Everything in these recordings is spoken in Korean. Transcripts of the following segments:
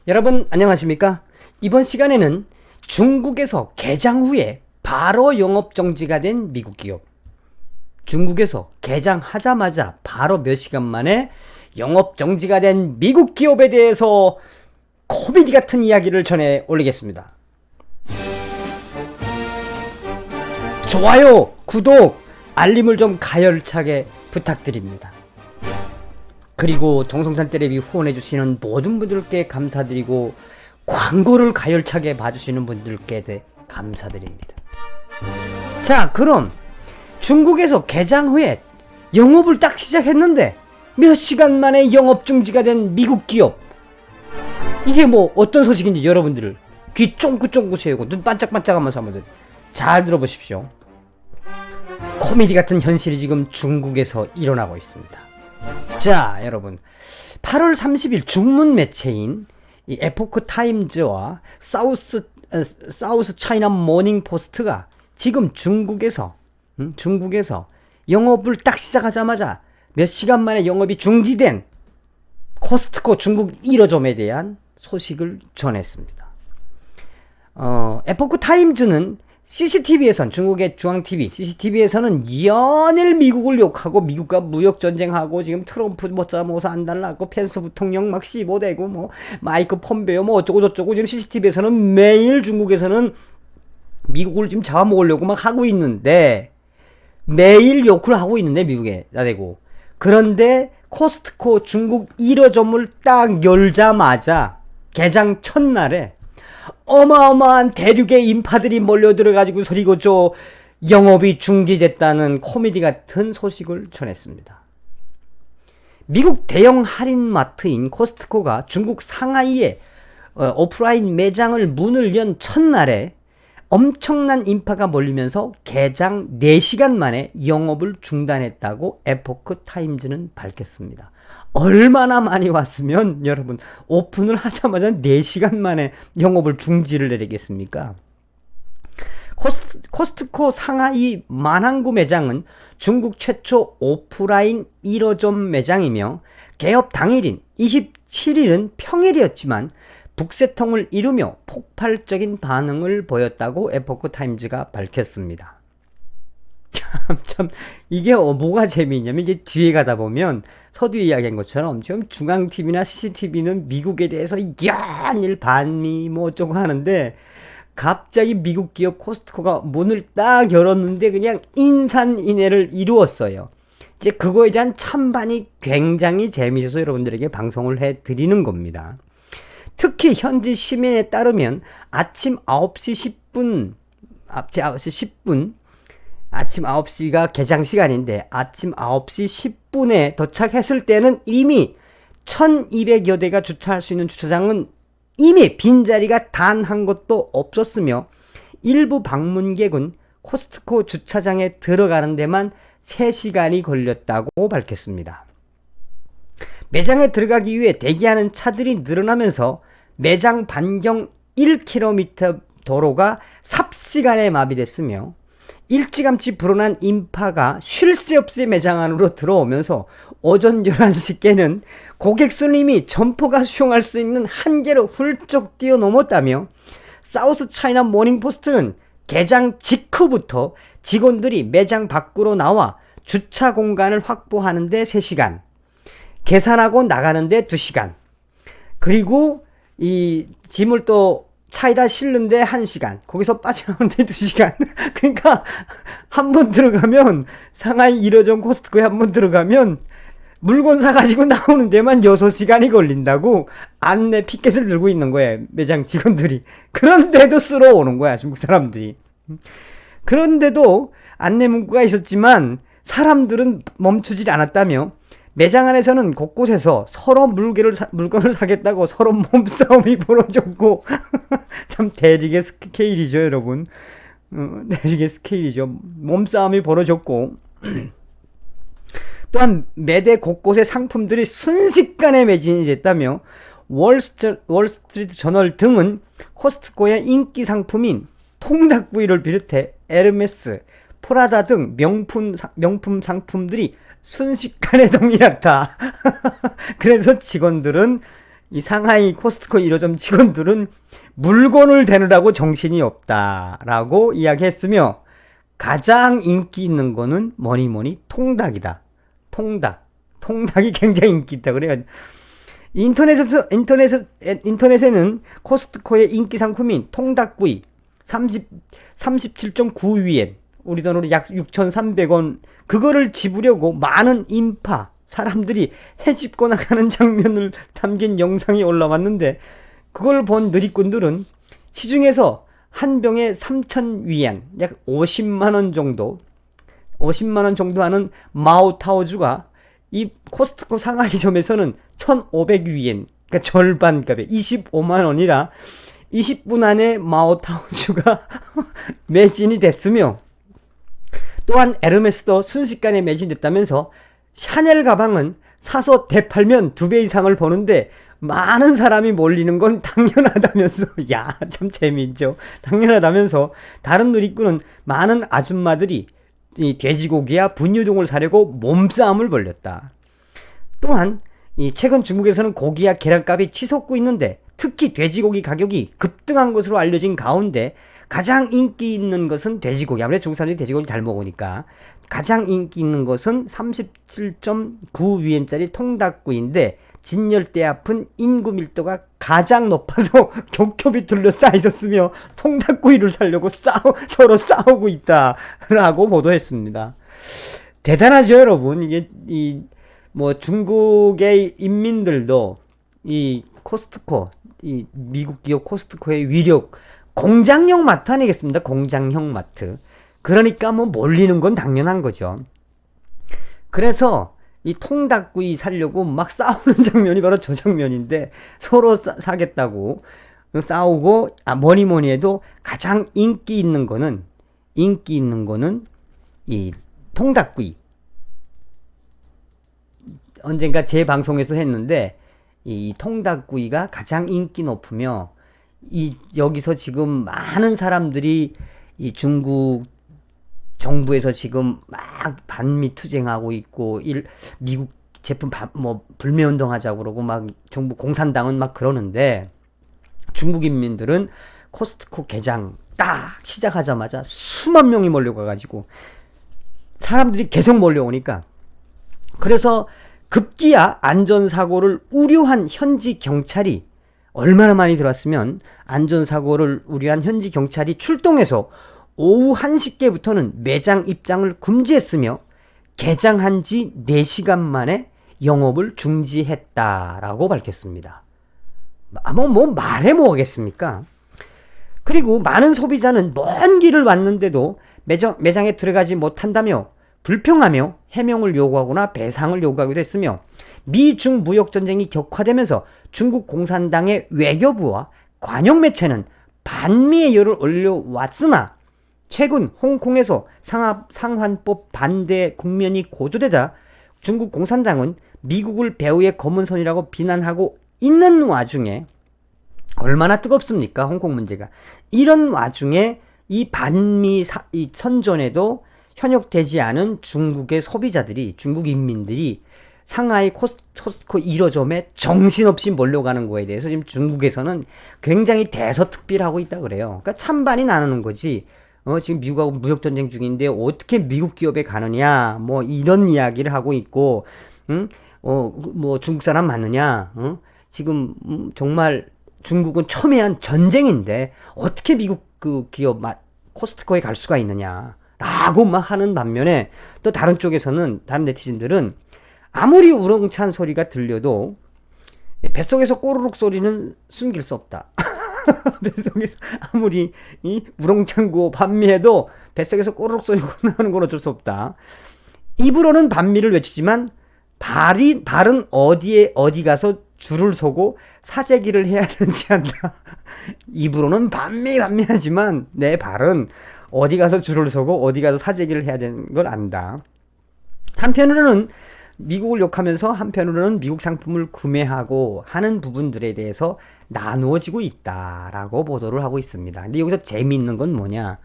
여러분 안녕하십니까? 이번 시간에는 중국에서 개장 후에 바로 영업 정지가 된 미국 기업, 중국에서 개장하자마자 바로 몇 시간 만에 영업 정지가 된 미국 기업에 대해서 코미디 같은 이야기를 전해 올리겠습니다. 좋아요, 구독, 알림을 좀 가열차게 부탁드립니다. 그리고 정성산 떼레비 후원해주시는 모든 분들께 감사드리고 광고를 가열차게 봐주시는 분들께 감사드립니다. 자, 그럼 중국에서 개장 후에 영업을 딱 시작했는데 몇 시간 만에 영업 중지가 된 미국 기업, 이게 뭐 어떤 소식인지 여러분들 귀 쫑긋쫑긋 세우고 눈 반짝반짝하면서 한번 잘 들어보십시오. 코미디 같은 현실이 지금 중국에서 일어나고 있습니다. 자, 여러분, 8월 30일 중문 매체인 이 에포크 타임즈와 사우스 차이나 모닝 포스트가 지금 중국에서 영업을 딱 시작하자마자 몇 시간 만에 영업이 중지된 코스트코 중국 1호점에 대한 소식을 전했습니다. 에포크 타임즈는 CCTV에선, 중국의 중앙TV, CCTV에서는 연일 미국을 욕하고 미국과 무역전쟁하고 지금 트럼프 못자모사 안 달라고 펜스 부통령 막 씹어대고 뭐 마이크 폼베오 뭐 어쩌고저쩌고 지금 CCTV에서는 매일 중국에서는 미국을 지금 잡아먹으려고 막 하고 있는데, 매일 욕을 하고 있는데 미국에 나대고, 그런데 코스트코 중국 1호점을 딱 열자마자 개장 첫날에 어마어마한 대륙의 인파들이 몰려들어가지고 소리고저 영업이 중지됐다는 코미디 같은 소식을 전했습니다. 미국 대형 할인마트인 코스트코가 중국 상하이에 오프라인 매장을 문을 연 첫날에 엄청난 인파가 몰리면서 개장 4시간 만에 영업을 중단했다고 에포크 타임즈는 밝혔습니다. 얼마나 많이 왔으면 여러분 오픈을 하자마자 4시간 만에 영업을 중지를 내리겠습니까? 코스트코 상하이 만항구 매장은 중국 최초 오프라인 1호점 매장이며 개업 당일인 27일은 평일이었지만 북새통을 이루며 폭발적인 반응을 보였다고 에포크 타임즈가 밝혔습니다. 참 이게 뭐가 재미있냐면, 이제 뒤에 가다 보면 서두에 이야기한 것처럼 지금 중앙TV나 CCTV는 미국에 대해서 연일 반미 뭐 어쩌고 하는데, 갑자기 미국 기업 코스트코가 문을 딱 열었는데 그냥 인산인해를 이루었어요. 이제 그거에 대한 찬반이 굉장히 재미있어서 여러분들에게 방송을 해드리는 겁니다. 특히 현지 시민에 따르면 아침 9시 10분, 아침 9시가 개장 시간인데 아침 9시 10분에 도착했을 때는 이미 1200여 대가 주차할 수 있는 주차장은 이미 빈자리가 단 한 곳도 없었으며, 일부 방문객은 코스트코 주차장에 들어가는 데만 3시간이 걸렸다고 밝혔습니다. 매장에 들어가기 위해 대기하는 차들이 늘어나면서 매장 반경 1km 도로가 삽시간에 마비됐으며, 일찌감치 불어난 인파가 쉴 새 없이 매장 안으로 들어오면서 오전 11시께는 고객 수는 이미 점포가 수용할 수 있는 한계를 훌쩍 뛰어넘었다며, 사우스 차이나 모닝 포스트는 개장 직후부터 직원들이 매장 밖으로 나와 주차 공간을 확보하는 데 3시간, 계산하고 나가는데 2시간, 그리고 이 짐을 또 차에다 실는데 1시간, 거기서 빠져나오는데 2시간. 그러니까 한 번 들어가면, 상하이 1호점 코스트코에 한 번 들어가면 물건 사가지고 나오는 데만 6시간이 걸린다고 안내 피켓을 들고 있는 거예요, 매장 직원들이. 그런데도 쓸어 오는 거야, 중국 사람들이. 그런데도 안내 문구가 있었지만 사람들은 멈추질 않았다며, 매장 안에서는 곳곳에서 서로 물건을 사겠다고 서로 몸싸움이 벌어졌고 참 대륙의 스케일이죠, 여러분. 대륙의 스케일이죠. 몸싸움이 벌어졌고 또한 매대 곳곳의 상품들이 순식간에 매진이 됐다며, 월스트리트 저널 등은 코스트코의 인기 상품인 통닭구이를 비롯해 에르메스, 프라다 등 명품 상품들이 순식간에 동이 났다. 그래서 직원들은 이 상하이 코스트코 1호점 직원들은 물건을 대느라고 정신이 없다라고 이야기했으며 가장 인기 있는 거는 뭐니 통닭이다. 통닭이 굉장히 인기 있다 그래요. 인터넷에는 코스트코의 인기 상품인 통닭구이 37.9위엔 우리 돈으로 약 6,300원 그거를 집으려고 많은 인파 사람들이 해집고 나가는 장면을 담긴 영상이 올라왔는데 그걸 본 누리꾼들은 시중에서 한 병에 3,000위안 약 50만원 정도 하는 마오타오주가 이 코스트코 상하이점에서는 1,500위엔 그러니까 절반 값에 25만원이라 20분 안에 마오타오주가 매진이 됐으며 또한 에르메스도 순식간에 매진됐다면서 샤넬 가방은 사서 되팔면 2배 이상을 버는데 많은 사람이 몰리는 건 당연하다면서 야 참 재미있죠. 당연하다면서 다른 누리꾼은 많은 아줌마들이 이 돼지고기야 분유 등을 사려고 몸싸움을 벌였다. 또한 이 최근 중국에서는 고기야 계란값이 치솟고 있는데 특히 돼지고기 가격이 급등한 것으로 알려진 가운데 가장 인기 있는 것은 돼지고기. 아무래도 중국 사람들이 돼지고기 잘 먹으니까 가장 인기 있는 것은 37.9위엔짜리 통닭구이인데 진열대 앞은 인구 밀도가 가장 높아서 겹겹이 둘러싸여 있었으며 통닭구이를 사려고 서로 싸우고 있다라고 보도했습니다. 대단하죠, 여러분. 이게 뭐 중국의 인민들도 이 코스트코, 이 미국 기업 코스트코의 위력, 공장형 마트 아니겠습니까? 공장형 마트. 그러니까 뭐 몰리는 건 당연한 거죠. 그래서 이 통닭구이 사려고 막 싸우는 장면이 바로 저 장면인데 서로 사겠다고 싸우고 뭐니 해도 가장 인기 있는 거는 이 통닭구이. 언젠가 제 방송에서 했는데 이 통닭구이가 가장 인기 높으며 여기서 지금 많은 사람들이 이 중국 정부에서 지금 막 반미 투쟁하고 있고 미국 제품 뭐 불매운동 하자고 그러고 막 정부 공산당은 막 그러는데 중국 인민들은 코스트코 개장 딱 시작하자마자 수만 명이 몰려가가지고 사람들이 계속 몰려오니까 그래서 급기야 안전사고를 우려한 현지 경찰이 얼마나 많이 들어왔으면 안전사고를 우려한 현지 경찰이 출동해서 오후 1시께부터는 매장 입장을 금지했으며 개장한 지 4시간 만에 영업을 중지했다라고 밝혔습니다. 뭐 말해 뭐하겠습니까? 그리고 많은 소비자는 먼 길을 왔는데도 매장에 들어가지 못한다며 불평하며 해명을 요구하거나 배상을 요구하기도 했으며 미중 무역전쟁이 격화되면서 중국 공산당의 외교부와 관영매체는 반미의 열을 올려왔으나 최근 홍콩에서 상환법 반대 국면이 고조되자 중국 공산당은 미국을 배후의 검은 손이라고 비난하고 있는 와중에 얼마나 뜨겁습니까? 홍콩 문제가. 이런 와중에 이 반미 이 선전에도 현역되지 않은 중국의 소비자들이 중국 인민들이 상하이 코스트코 1호점에 정신없이 몰려가는 거에 대해서 지금 중국에서는 굉장히 대서특필하고 있다 그래요. 그러니까 찬반이 나누는 거지. 지금 미국하고 무역전쟁 중인데 어떻게 미국 기업에 가느냐 뭐 이런 이야기를 하고 있고 뭐 중국 사람 맞느냐 지금 정말 중국은 첨예한 전쟁인데 어떻게 미국 그 기업 코스트코에 갈 수가 있느냐 라고 막 하는 반면에 또 다른 쪽에서는 다른 네티즌들은 아무리 우렁찬 소리가 들려도 뱃속에서 꼬르륵 소리는 숨길 수 없다. 뱃속에서 아무리 이 우렁찬 반미해도 뱃속에서 꼬르륵 소리가 나는 건 어쩔 수 없다. 입으로는 반미를 외치지만 발은 어디 가서 줄을 서고 사재기를 해야 되는지 한다. 입으로는 반미 하지만 내 발은 어디 가서 줄을 서고 어디 가서 사재기를 해야 되는 걸 안다. 한편으로는 미국을 욕하면서 한편으로는 미국 상품을 구매하고 하는 부분들에 대해서 나누어지고 있다라고 보도를 하고 있습니다. 근데 여기서 재미있는 건 뭐냐?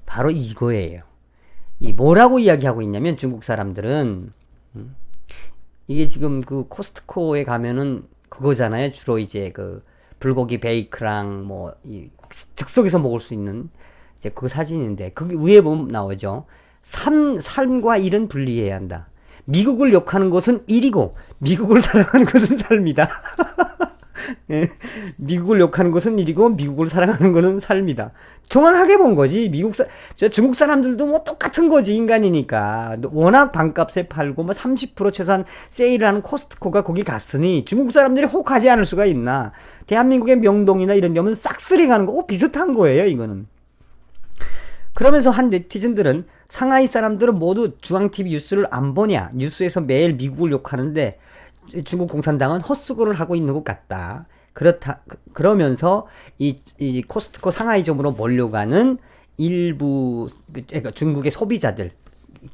바로 이거예요. 뭐라고 이야기하고 있냐면 중국 사람들은 이게 지금 그 코스트코에 가면은 그거잖아요. 주로 이제 그 불고기 베이크랑 뭐 이 즉석에서 먹을 수 있는 이제 그 사진인데 거기 위에 보면 나오죠. 삶과 일은 분리해야 한다. 미국을 욕하는 것은 일이고 미국을 사랑하는 것은 삶이다. 예, 미국을 욕하는 것은 일이고 미국을 사랑하는 것은 삶이다. 정확하게 본 거지. 저 중국 사람들도 뭐 똑같은 거지. 인간이니까. 워낙 반값에 팔고 뭐 30% 최소한 세일하는 코스트코가 거기 갔으니 중국 사람들이 혹하지 않을 수가 있나. 대한민국의 명동이나 이런 데 오면 싹쓸이 가는 거고 비슷한 거예요. 이거는. 그러면서 한 네티즌들은 상하이 사람들은 모두 중앙TV 뉴스를 안 보냐. 뉴스에서 매일 미국을 욕하는데 중국 공산당은 헛수고를 하고 있는 것 같다. 그러면서 이 코스트코 상하이점으로 몰려가는 일부 그러니까 중국의 소비자들,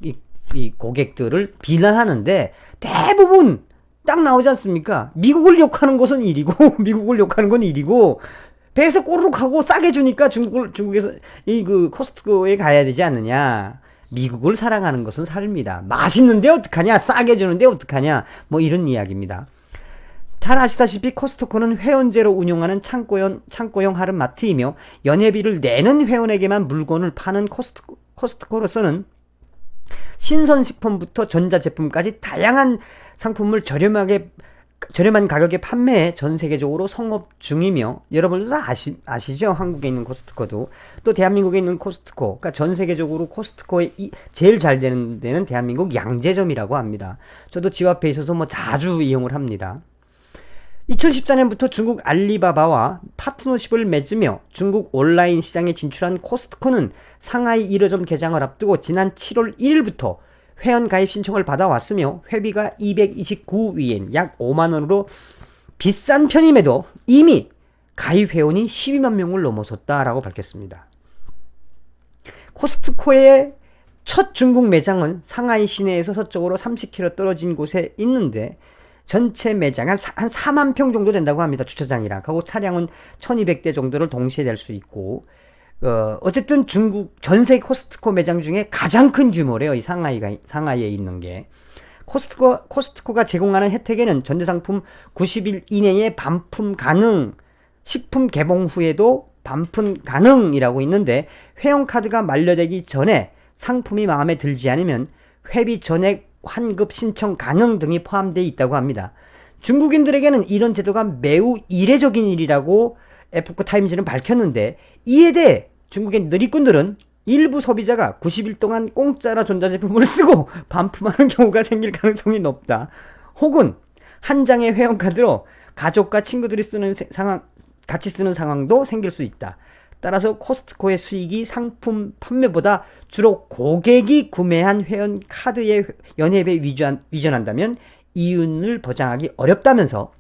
이 고객들을 비난하는데 대부분 딱 나오지 않습니까? 미국을 욕하는 것은 일이고 미국을 욕하는 건 일이고 배에서 꼬르륵 하고 싸게 주니까 중국에서 이 그 코스트코에 가야 되지 않느냐. 미국을 사랑하는 것은 삶이다. 맛있는데 어떡하냐? 싸게 주는데 어떡하냐? 뭐 이런 이야기입니다. 잘 아시다시피 코스트코는 회원제로 운영하는 창고형 하름마트이며 연회비를 내는 회원에게만 물건을 파는 코스트코로서는 신선식품부터 전자제품까지 다양한 상품을 저렴한 가격에 판매해 전 세계적으로 성업 중이며 여러분도 다 아시죠? 한국에 있는 코스트코도 또 대한민국에 있는 코스트코 그러니까 전 세계적으로 코스트코에 제일 잘 되는 데는 대한민국 양재점이라고 합니다. 저도 집 앞에 있어서 뭐 자주 이용을 합니다. 2014년부터 중국 알리바바와 파트너십을 맺으며 중국 온라인 시장에 진출한 코스트코는 상하이 1호점 개장을 앞두고 지난 7월 1일부터 회원 가입 신청을 받아왔으며 회비가 229위엔 약 5만원으로 비싼 편임에도 이미 가입 회원이 12만 명을 넘어섰다라고 밝혔습니다. 코스트코의 첫 중국 매장은 상하이 시내에서 서쪽으로 30km 떨어진 곳에 있는데 전체 매장 한 4만 평 정도 된다고 합니다. 주차장이랑. 하고 차량은 1200대 정도를 동시에 댈 수 있고 어쨌든 중국 전세 코스트코 매장 중에 가장 큰 규모래요. 이 상하이에 있는 게. 코스트코가 제공하는 혜택에는 전자상품 90일 이내에 반품 가능, 식품 개봉 후에도 반품 가능이라고 있는데 회원카드가 만료되기 전에 상품이 마음에 들지 않으면 회비 전액 환급 신청 가능 등이 포함되어 있다고 합니다. 중국인들에게는 이런 제도가 매우 이례적인 일이라고 에포크타임즈는 밝혔는데 이에 대해 중국의 누리꾼들은 일부 소비자가 90일 동안 공짜로 전자제품을 쓰고 반품하는 경우가 생길 가능성이 높다. 혹은 한 장의 회원카드로 가족과 친구들이 같이 쓰는 상황도 생길 수 있다. 따라서 코스트코의 수익이 상품 판매보다 주로 고객이 구매한 회원 카드의 연회비에 위전한다면 이윤을 보장하기 어렵다면서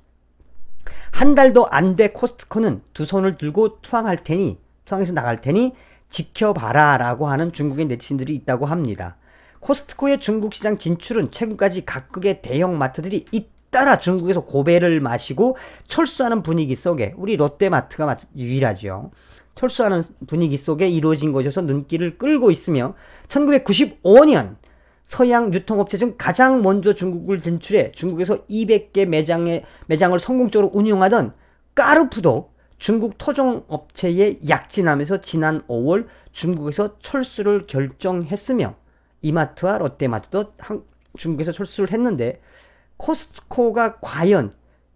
한 달도 안 돼 코스트코는 두 손을 들고 투항해서 나갈 테니 지켜봐라 라고 하는 중국의 네티즌들이 있다고 합니다. 코스트코의 중국 시장 진출은 최근까지 각국의 대형 마트들이 잇따라 중국에서 고배를 마시고 철수하는 분위기 속에 우리 롯데마트가 유일하죠. 철수하는 분위기 속에 이루어진 것이어서 눈길을 끌고 있으며 1995년 서양 유통업체 중 가장 먼저 중국을 진출해 중국에서 200개 매장을 성공적으로 운영하던 까르푸도 중국 토종업체에 약진하면서 지난 5월 중국에서 철수를 결정했으며 이마트와 롯데마트도 중국에서 철수를 했는데 코스트코가 과연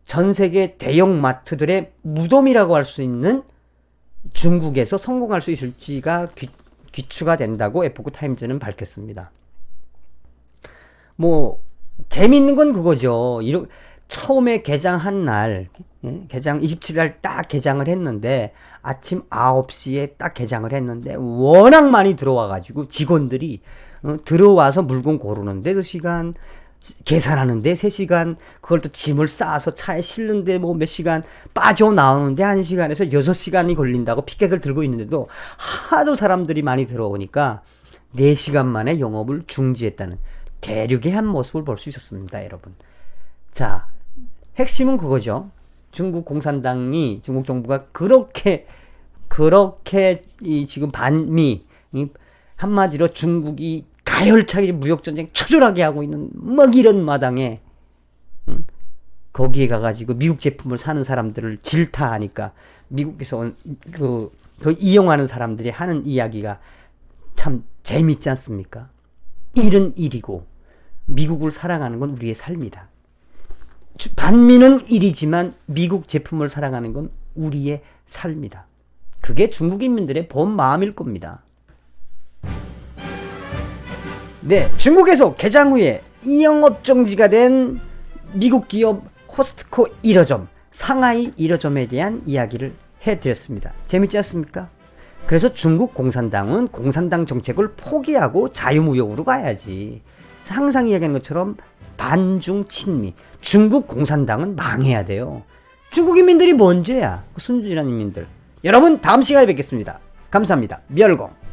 전 세계 대형 마트들의 무덤이라고 할 수 있는 중국에서 성공할 수 있을지가 귀추가 된다고 에포크타임즈는 밝혔습니다. 뭐 재미있는 건 그거죠. 처음에 개장한 날, 개장 27일 딱 개장을 했는데 아침 9시에 딱 개장을 했는데 워낙 많이 들어와가지고 직원들이 들어와서 물건 고르는데 2시간, 계산하는데 3시간, 그걸 또 짐을 쌓아서 차에 실는데 뭐 몇 시간, 빠져나오는데 1시간에서 6시간이 걸린다고 피켓을 들고 있는데도 하도 사람들이 많이 들어오니까 4시간 만에 영업을 중지했다는 대륙의 한 모습을 볼 수 있었습니다, 여러분. 자, 핵심은 그거죠. 중국 공산당이, 중국 정부가 그렇게 지금 반미, 한마디로 중국이 가열차게 무역전쟁 처절하게 하고 있는 막 이런 마당에 거기에 가가지고 미국 제품을 사는 사람들을 질타하니까 미국에서 그 이용하는 사람들이 하는 이야기가 참 재밌지 않습니까? 일은 일이고 미국을 사랑하는 건 우리의 삶이다. 반미는 일이지만 미국 제품을 사랑하는 건 우리의 삶이다. 그게 중국 인민들의 본 마음일 겁니다. 네, 중국에서 개장 후에 이영업정지가 된 미국 기업 코스트코 1호점, 상하이 1호점에 대한 이야기를 해드렸습니다. 재밌지 않습니까? 그래서 중국 공산당은 공산당 정책을 포기하고 자유무역으로 가야지. 항상 이야기하는 것처럼 반중 친미. 중국 공산당은 망해야 돼요. 중국 인민들이 뭔 죄야? 그 순진한 인민들. 여러분 다음 시간에 뵙겠습니다. 감사합니다. 멸공.